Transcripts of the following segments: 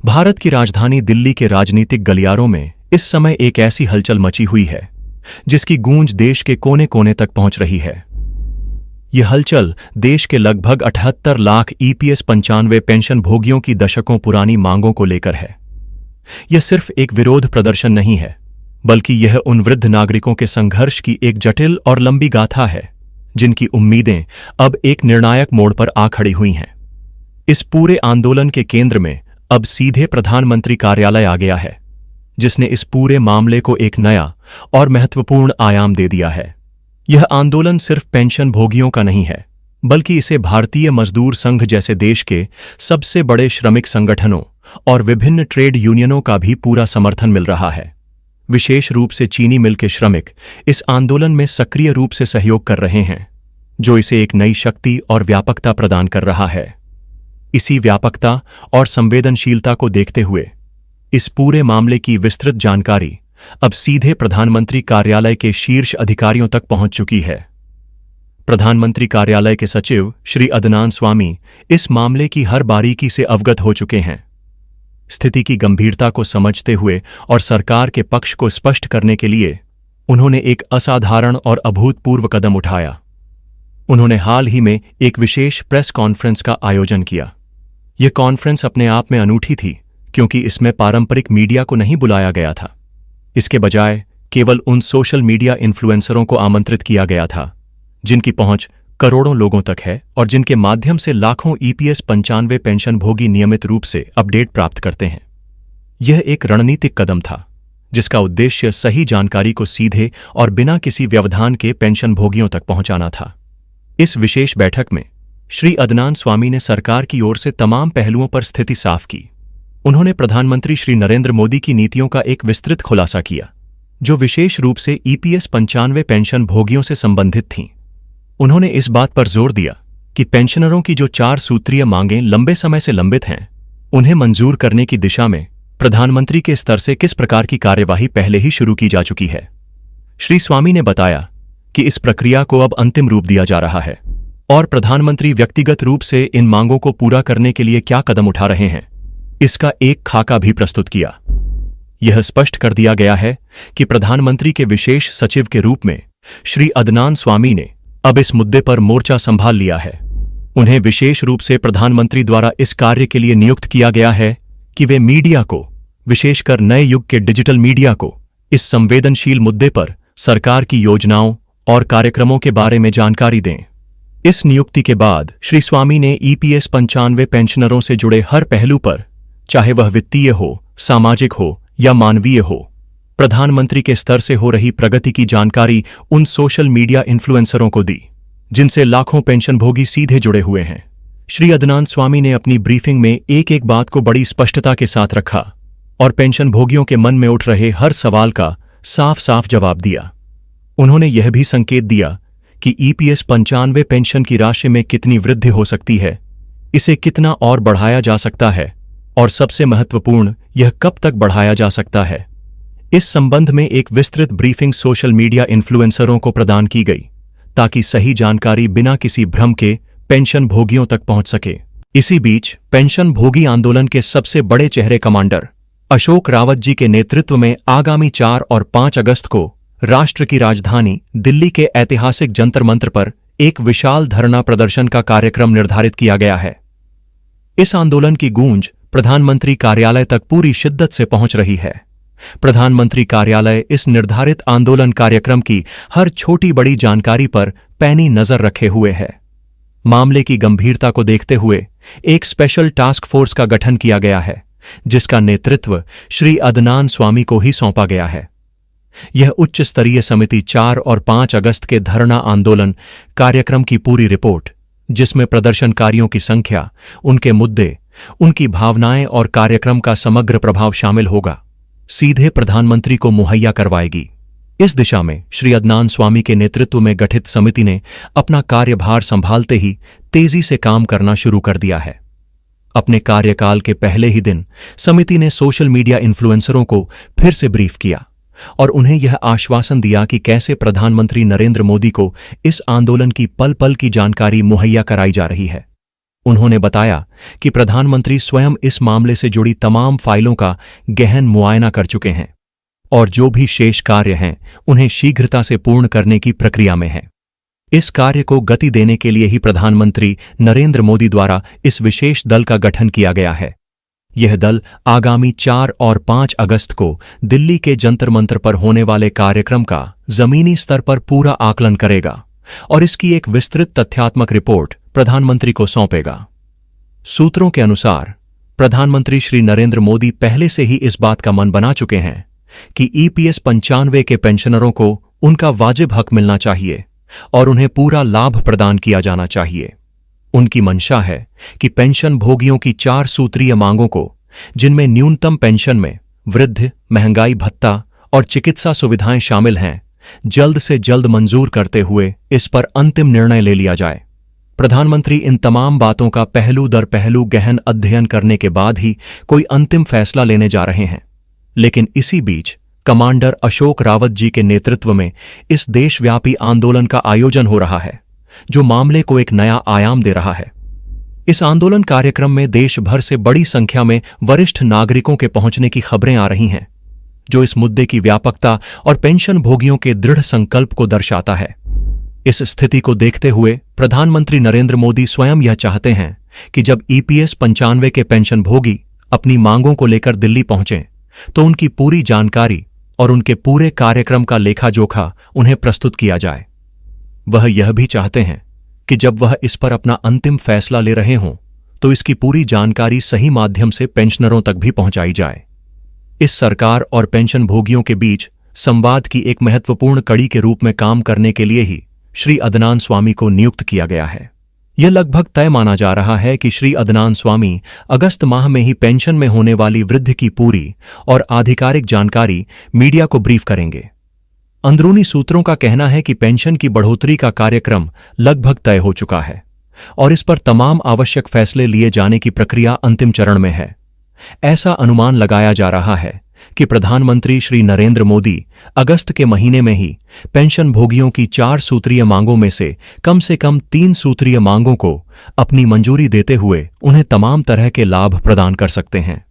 भारत की राजधानी दिल्ली के राजनीतिक गलियारों में इस समय एक ऐसी हलचल मची हुई है जिसकी गूंज देश के कोने कोने तक पहुंच रही है। यह हलचल देश के लगभग 78 लाख ईपीएस 95 पेंशन भोगियों की दशकों पुरानी मांगों को लेकर है। यह सिर्फ एक विरोध प्रदर्शन नहीं है, बल्कि यह उन वृद्ध नागरिकों के संघर्ष की एक जटिल और लंबी गाथा है जिनकी उम्मीदें अब एक निर्णायक मोड़ पर आ खड़ी हुई हैं। इस पूरे आंदोलन के केंद्र में अब सीधे प्रधानमंत्री कार्यालय आ गया है, जिसने इस पूरे मामले को एक नया और महत्वपूर्ण आयाम दे दिया है। यह आंदोलन सिर्फ पेंशन भोगियों का नहीं है, बल्कि इसे भारतीय मजदूर संघ जैसे देश के सबसे बड़े श्रमिक संगठनों और विभिन्न ट्रेड यूनियनों का भी पूरा समर्थन मिल रहा है। विशेष रूप से चीनी मिल के श्रमिक इस आंदोलन में सक्रिय रूप से सहयोग कर रहे हैं, जो इसे एक नई शक्ति और व्यापकता प्रदान कर रहा है। इसी व्यापकता और संवेदनशीलता को देखते हुए इस पूरे मामले की विस्तृत जानकारी अब सीधे प्रधानमंत्री कार्यालय के शीर्ष अधिकारियों तक पहुंच चुकी है। प्रधानमंत्री कार्यालय के सचिव श्री अदनान स्वामी इस मामले की हर बारीकी से अवगत हो चुके हैं। स्थिति की गंभीरता को समझते हुए और सरकार के पक्ष को स्पष्ट करने के लिए उन्होंने एक असाधारण और अभूतपूर्व कदम उठाया। उन्होंने हाल ही में एक विशेष प्रेस कॉन्फ्रेंस का आयोजन किया। यह कॉन्फ्रेंस अपने आप में अनूठी थी, क्योंकि इसमें पारंपरिक मीडिया को नहीं बुलाया गया था। इसके बजाय केवल उन सोशल मीडिया इन्फ्लुएंसरों को आमंत्रित किया गया था जिनकी पहुंच करोड़ों लोगों तक है और जिनके माध्यम से लाखों ईपीएस 95 पेंशन भोगी नियमित रूप से अपडेट प्राप्त करते हैं। यह एक रणनीतिक कदम था जिसका उद्देश्य सही जानकारी को सीधे और बिना किसी व्यवधान के पेंशन भोगियों तक पहुंचाना था। इस विशेष बैठक में श्री अदनान स्वामी ने सरकार की ओर से तमाम पहलुओं पर स्थिति साफ की। उन्होंने प्रधानमंत्री श्री नरेंद्र मोदी की नीतियों का एक विस्तृत खुलासा किया, जो विशेष रूप से ईपीएस 95 पेंशन भोगियों से संबंधित थीं। उन्होंने इस बात पर जोर दिया कि पेंशनरों की जो 4 सूत्रीय मांगें लंबे समय से लंबित हैं, उन्हें मंजूर करने की दिशा में प्रधानमंत्री के स्तर से किस प्रकार की कार्यवाही पहले ही शुरू की जा चुकी है। श्री स्वामी ने बताया कि इस प्रक्रिया को अब अंतिम रूप दिया जा रहा है और प्रधानमंत्री व्यक्तिगत रूप से इन मांगों को पूरा करने के लिए क्या कदम उठा रहे हैं, इसका एक खाका भी प्रस्तुत किया। यह स्पष्ट कर दिया गया है कि प्रधानमंत्री के विशेष सचिव के रूप में श्री अदनान स्वामी ने अब इस मुद्दे पर मोर्चा संभाल लिया है। उन्हें विशेष रूप से प्रधानमंत्री द्वारा इस कार्य के लिए नियुक्त किया गया है कि वे मीडिया को, विशेषकर नए युग के डिजिटल मीडिया को, इस संवेदनशील मुद्दे पर सरकार की योजनाओं और कार्यक्रमों के बारे में जानकारी दें। इस नियुक्ति के बाद श्री स्वामी ने ईपीएस 95 पेंशनरों से जुड़े हर पहलू पर, चाहे वह वित्तीय हो, सामाजिक हो या मानवीय हो, प्रधानमंत्री के स्तर से हो रही प्रगति की जानकारी उन सोशल मीडिया इन्फ्लुएंसरों को दी जिनसे लाखों पेंशनभोगी सीधे जुड़े हुए हैं। श्री अदनान स्वामी ने अपनी ब्रीफिंग में एक एक बात को बड़ी स्पष्टता के साथ रखा और पेंशनभोगियों के मन में उठ रहे हर सवाल का साफ साफ जवाब दिया। उन्होंने यह भी संकेत दिया कि ईपीएस 95 पेंशन की राशि में कितनी वृद्धि हो सकती है, इसे कितना और बढ़ाया जा सकता है और सबसे महत्वपूर्ण, यह कब तक बढ़ाया जा सकता है। इस संबंध में एक विस्तृत ब्रीफिंग सोशल मीडिया इन्फ्लुएंसरों को प्रदान की गई ताकि सही जानकारी बिना किसी भ्रम के पेंशन भोगियों तक पहुंच सके। इसी बीच पेंशन भोगी आंदोलन के सबसे बड़े चेहरे कमांडर अशोक रावत जी के नेतृत्व में आगामी 4 और 5 अगस्त को राष्ट्र की राजधानी दिल्ली के ऐतिहासिक जंतर मंतर पर एक विशाल धरना प्रदर्शन का कार्यक्रम निर्धारित किया गया है। इस आंदोलन की गूंज प्रधानमंत्री कार्यालय तक पूरी शिद्दत से पहुंच रही है। प्रधानमंत्री कार्यालय इस निर्धारित आंदोलन कार्यक्रम की हर छोटी बड़ी जानकारी पर पैनी नजर रखे हुए है। मामले की गंभीरता को देखते हुए एक स्पेशल टास्क फोर्स का गठन किया गया है, जिसका नेतृत्व श्री अदनान स्वामी को ही सौंपा गया है। यह उच्च स्तरीय समिति 4 और 5 अगस्त के धरना आंदोलन कार्यक्रम की पूरी रिपोर्ट, जिसमें प्रदर्शनकारियों की संख्या, उनके मुद्दे, उनकी भावनाएं और कार्यक्रम का समग्र प्रभाव शामिल होगा, सीधे प्रधानमंत्री को मुहैया करवाएगी। इस दिशा में श्री अदनान स्वामी के नेतृत्व में गठित समिति ने अपना कार्यभार संभालते ही तेजी से काम करना शुरू कर दिया है। अपने कार्यकाल के पहले ही दिन समिति ने सोशल मीडिया इन्फ्लुएंसरों को फिर से ब्रीफ किया और उन्हें यह आश्वासन दिया कि कैसे प्रधानमंत्री नरेंद्र मोदी को इस आंदोलन की पल पल की जानकारी मुहैया कराई जा रही है। उन्होंने बताया कि प्रधानमंत्री स्वयं इस मामले से जुड़ी तमाम फाइलों का गहन मुआयना कर चुके हैं और जो भी शेष कार्य हैं उन्हें शीघ्रता से पूर्ण करने की प्रक्रिया में हैं। इस कार्य को गति देने के लिए ही प्रधानमंत्री नरेंद्र मोदी द्वारा इस विशेष दल का गठन किया गया है। यह दल आगामी 4 और 5 अगस्त को दिल्ली के जंतर मंतर पर होने वाले कार्यक्रम का जमीनी स्तर पर पूरा आकलन करेगा और इसकी एक विस्तृत तथ्यात्मक रिपोर्ट प्रधानमंत्री को सौंपेगा। सूत्रों के अनुसार प्रधानमंत्री श्री नरेंद्र मोदी पहले से ही इस बात का मन बना चुके हैं कि ईपीएस 95 के पेंशनरों को उनका वाजिब हक मिलना चाहिए और उन्हें पूरा लाभ प्रदान किया जाना चाहिए। उनकी मंशा है कि पेंशन भोगियों की 4 सूत्रीय मांगों को, जिनमें न्यूनतम पेंशन में वृद्ध, महंगाई भत्ता और चिकित्सा सुविधाएं शामिल हैं, जल्द से जल्द मंजूर करते हुए इस पर अंतिम निर्णय ले लिया जाए। प्रधानमंत्री इन तमाम बातों का पहलू दर पहलू गहन अध्ययन करने के बाद ही कोई अंतिम फैसला लेने जा रहे हैं। लेकिन इसी बीच कमांडर अशोक रावत जी के नेतृत्व में इस देशव्यापी आंदोलन का आयोजन हो रहा है, जो मामले को एक नया आयाम दे रहा है। इस आंदोलन कार्यक्रम में देश भर से बड़ी संख्या में वरिष्ठ नागरिकों के पहुंचने की खबरें आ रही हैं, जो इस मुद्दे की व्यापकता और पेंशन भोगियों के दृढ़ संकल्प को दर्शाता है। इस स्थिति को देखते हुए प्रधानमंत्री नरेंद्र मोदी स्वयं यह चाहते हैं कि जब ईपीएस 95 के पेंशन भोगी अपनी मांगों को लेकर दिल्ली पहुंचें तो उनकी पूरी जानकारी और उनके पूरे कार्यक्रम का लेखा जोखा उन्हें प्रस्तुत किया जाए। वह यह भी चाहते हैं कि जब वह इस पर अपना अंतिम फैसला ले रहे हों तो इसकी पूरी जानकारी सही माध्यम से पेंशनरों तक भी पहुंचाई जाए। इस सरकार और पेंशन भोगियों के बीच संवाद की एक महत्वपूर्ण कड़ी के रूप में काम करने के लिए ही श्री अदनान स्वामी को नियुक्त किया गया है। यह लगभग तय माना जा रहा है कि श्री अदनान स्वामी अगस्त माह में ही पेंशन में होने वाली वृद्धि की पूरी और आधिकारिक जानकारी मीडिया को ब्रीफ करेंगे। अंदरूनी सूत्रों का कहना है कि पेंशन की बढ़ोतरी का कार्यक्रम लगभग तय हो चुका है और इस पर तमाम आवश्यक फैसले लिए जाने की प्रक्रिया अंतिम चरण में है। ऐसा अनुमान लगाया जा रहा है कि प्रधानमंत्री श्री नरेंद्र मोदी अगस्त के महीने में ही पेंशन भोगियों की 4 सूत्रीय मांगों में से कम 3 सूत्रीय मांगों को अपनी मंजूरी देते हुए उन्हें तमाम तरह के लाभ प्रदान कर सकते हैं।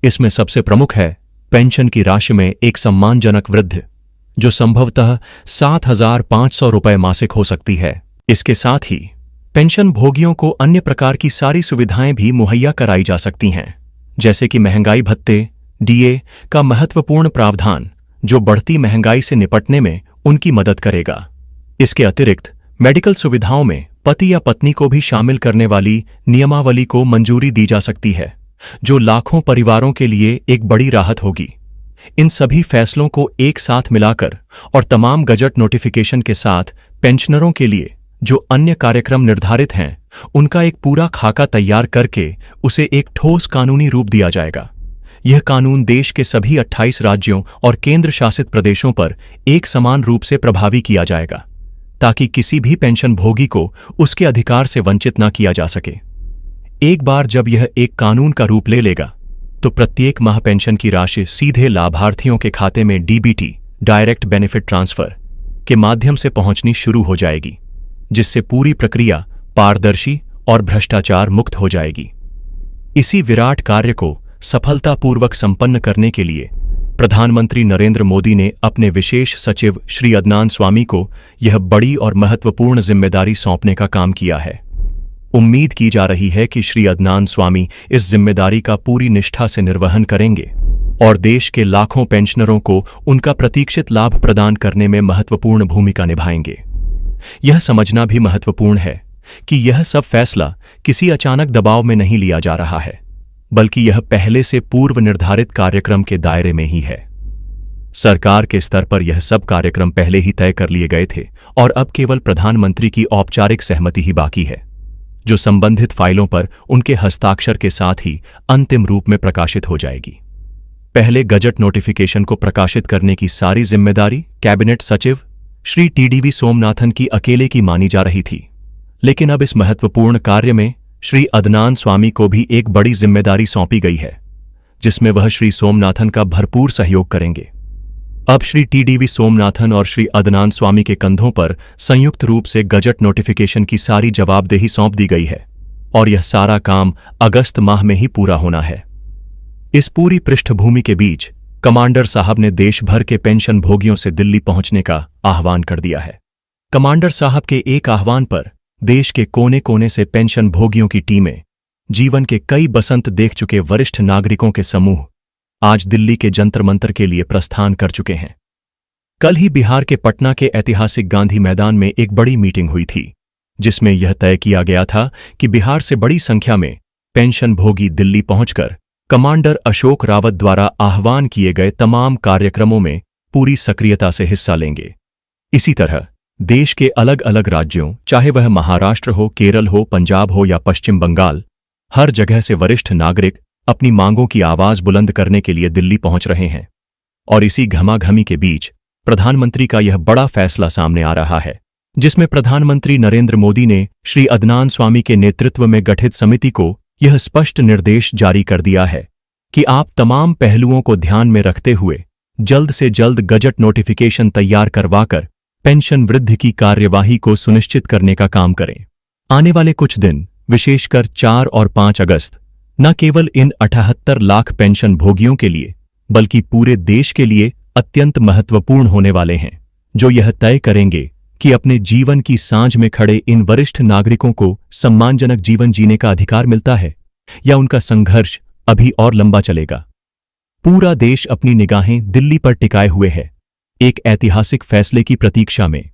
इसमें सबसे प्रमुख है पेंशन की राशि में एक सम्मानजनक वृद्धि, जो संभवतः 7,500 रुपये मासिक हो सकती है। इसके साथ ही पेंशन भोगियों को अन्य प्रकार की सारी सुविधाएं भी मुहैया कराई जा सकती हैं, जैसे कि महंगाई भत्ते, डीए का महत्वपूर्ण प्रावधान, जो बढ़ती महंगाई से निपटने में उनकी मदद करेगा। इसके अतिरिक्त मेडिकल सुविधाओं में पति या पत्नी को भी शामिल करने वाली नियमावली को मंजूरी दी जा सकती है, जो लाखों परिवारों के लिए एक बड़ी राहत होगी। इन सभी फैसलों को एक साथ मिलाकर और तमाम गजट नोटिफिकेशन के साथ पेंशनरों के लिए जो अन्य कार्यक्रम निर्धारित हैं, उनका एक पूरा खाका तैयार करके उसे एक ठोस कानूनी रूप दिया जाएगा। यह कानून देश के सभी 28 राज्यों और केंद्र शासित प्रदेशों पर एक समान रूप से प्रभावी किया जाएगा, ताकि किसी भी पेंशन भोगी को उसके अधिकार से वंचित न किया जा सके। एक बार जब यह एक कानून का रूप ले लेगा तो प्रत्येक माह पेंशन की राशि सीधे लाभार्थियों के खाते में डीबीटी, डायरेक्ट बेनिफिट ट्रांसफर के माध्यम से पहुंचनी शुरू हो जाएगी, जिससे पूरी प्रक्रिया पारदर्शी और भ्रष्टाचार मुक्त हो जाएगी। इसी विराट कार्य को सफलतापूर्वक संपन्न करने के लिए प्रधानमंत्री नरेंद्र मोदी ने अपने विशेष सचिव श्री अदनान स्वामी को यह बड़ी और महत्वपूर्ण जिम्मेदारी सौंपने का काम किया है। उम्मीद की जा रही है कि श्री अदनान स्वामी इस जिम्मेदारी का पूरी निष्ठा से निर्वहन करेंगे और देश के लाखों पेंशनरों को उनका प्रतीक्षित लाभ प्रदान करने में महत्वपूर्ण भूमिका निभाएंगे। यह समझना भी महत्वपूर्ण है कि यह सब फैसला किसी अचानक दबाव में नहीं लिया जा रहा है, बल्कि यह पहले से पूर्व निर्धारित कार्यक्रम के दायरे में ही है। सरकार के स्तर पर यह सब कार्यक्रम पहले ही तय कर लिए गए थे और अब केवल प्रधानमंत्री की औपचारिक सहमति ही बाकी है, जो संबंधित फाइलों पर उनके हस्ताक्षर के साथ ही अंतिम रूप में प्रकाशित हो जाएगी। पहले गजट नोटिफिकेशन को प्रकाशित करने की सारी जिम्मेदारी कैबिनेट सचिव श्री टीडीवी सोमनाथन की अकेले की मानी जा रही थी, लेकिन अब इस महत्वपूर्ण कार्य में श्री अदनान स्वामी को भी एक बड़ी जिम्मेदारी सौंपी गई है, जिसमें वह श्री सोमनाथन का भरपूर सहयोग करेंगे। अब श्री टीडीवी सोमनाथन और श्री अदनान स्वामी के कंधों पर संयुक्त रूप से गजट नोटिफिकेशन की सारी जवाबदेही सौंप दी गई है। और यह सारा काम अगस्त माह में ही पूरा होना है। इस पूरी पृष्ठभूमि के बीच कमांडर साहब ने देश भर के पेंशन भोगियों से दिल्ली पहुंचने का आह्वान कर दिया है। कमांडर साहब के एक आह्वान पर देश के कोने कोने से पेंशन भोगियों की टीमें, जीवन के कई बसंत देख चुके वरिष्ठ नागरिकों के समूह आज दिल्ली के जंतर मंतर के लिए प्रस्थान कर चुके हैं। कल ही बिहार के पटना के ऐतिहासिक गांधी मैदान में एक बड़ी मीटिंग हुई थी, जिसमें यह तय किया गया था कि बिहार से बड़ी संख्या में पेंशन भोगी दिल्ली पहुंचकर कमांडर अशोक रावत द्वारा आह्वान किए गए तमाम कार्यक्रमों में पूरी सक्रियता से हिस्सा लेंगे। इसी तरह देश के अलग अलग राज्यों, चाहे वह महाराष्ट्र हो, केरल हो, पंजाब हो या पश्चिम बंगाल, हर जगह से वरिष्ठ नागरिक अपनी मांगों की आवाज बुलंद करने के लिए दिल्ली पहुंच रहे हैं। और इसी घमाघमी के बीच प्रधानमंत्री का यह बड़ा फैसला सामने आ रहा है, जिसमें प्रधानमंत्री नरेंद्र मोदी ने श्री अदनान स्वामी के नेतृत्व में गठित समिति को यह स्पष्ट निर्देश जारी कर दिया है कि आप तमाम पहलुओं को ध्यान में रखते हुए जल्द से जल्द गजट नोटिफिकेशन तैयार करवाकर पेंशन वृद्धि की कार्यवाही को सुनिश्चित करने का काम करें। आने वाले कुछ दिन, विशेषकर 4 और 5 अगस्त, न केवल इन 78 लाख पेंशन भोगियों के लिए बल्कि पूरे देश के लिए अत्यंत महत्वपूर्ण होने वाले हैं, जो यह तय करेंगे कि अपने जीवन की सांझ में खड़े इन वरिष्ठ नागरिकों को सम्मानजनक जीवन जीने का अधिकार मिलता है या उनका संघर्ष अभी और लंबा चलेगा। पूरा देश अपनी निगाहें दिल्ली पर टिकाए हुए है, एक ऐतिहासिक फैसले की प्रतीक्षा में।